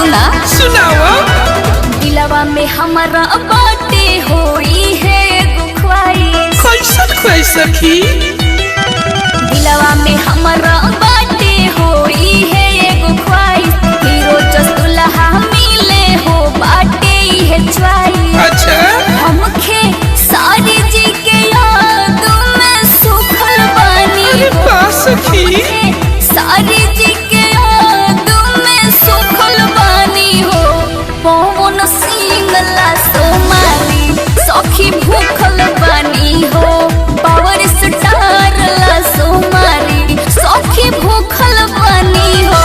सुना सुनावा। दिलवा में हमारा बाटे होई है ख्वाहिश। कैसन ख्वाहिश सखी? दिलवा में हमारा बाटे होई है ख्वाहिश। हीरो जस दुल्हा मिले हो बाटे है च्वाइस। अच्छा हमके सारी जी के याद में सुखल बानी। अरे बास सखी। सारी जी के याद में सुखल बानी हो। पवन सिंह ला सोमाली सखी भूखल बानी हो। पावर स्टार ला सोमाली सखी भूखल बानी हो।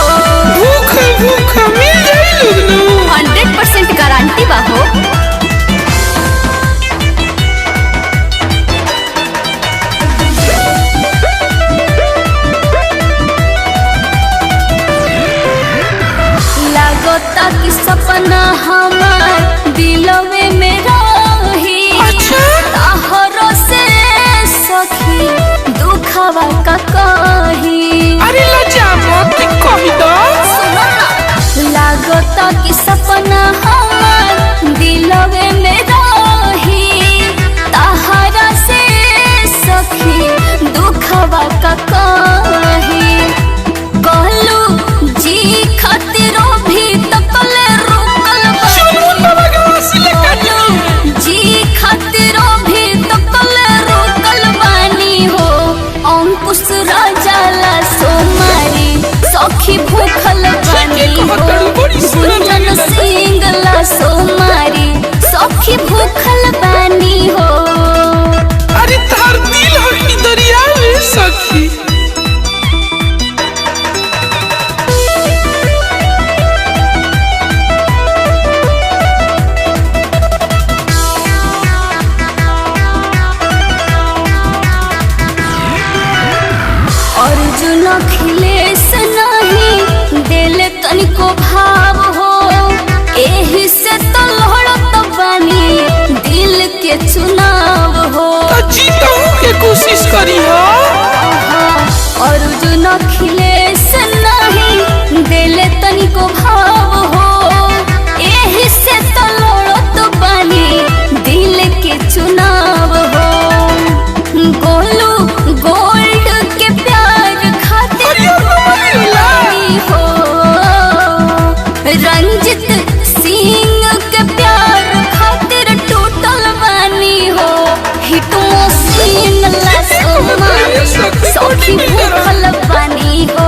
भूख मिल जाई लोगनू। 100% गारंटी बा हो। लागता कि सपना हमार दिलवे में रही। अच्छा ताहरो से सखी दुखवा का कही। अरे लजा मत कही दो। सुनो ना। लागता कि सपना हमार दिलवे में रही। ताहरा से सखी दुखवा का कही। कहलू जी खातिरो भी तकले रुकल बानी। जी खातिरो भी तकले रुकल बानी हो। अंकुश राजा ला सोमारी सखी भूखल बानी हो। गुंजन सिंह ला सोमारी सखी भूखल बानी हो। अरे तार दिल हो कि दरिया में सखी। अर्जुन अखिलेश नहीं दिल तनिको भाव हो। एही से तो लड़त बानी दिल के चुनाव हो। तो जीतहू के कोशिश करी हो। अर्जुन अखिलेश नहीं दिल तनिको भाव हो। एही से तो लड़त बानी दिल के चुनाव हो। गोलू गोल्ड के प्यार खातिर बानी हो। रंजित सिंह के प्यार खातिर टूटल बानी हो। हिटो सिंह ला सोमारी सखी भूखल बानी हो।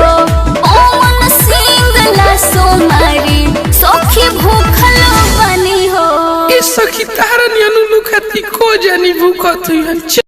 ओमन सिंह ला सोमारी सखी भूखल बानी हो। ए सखी तारा नियनु लुखती को जानी भूखत हुई।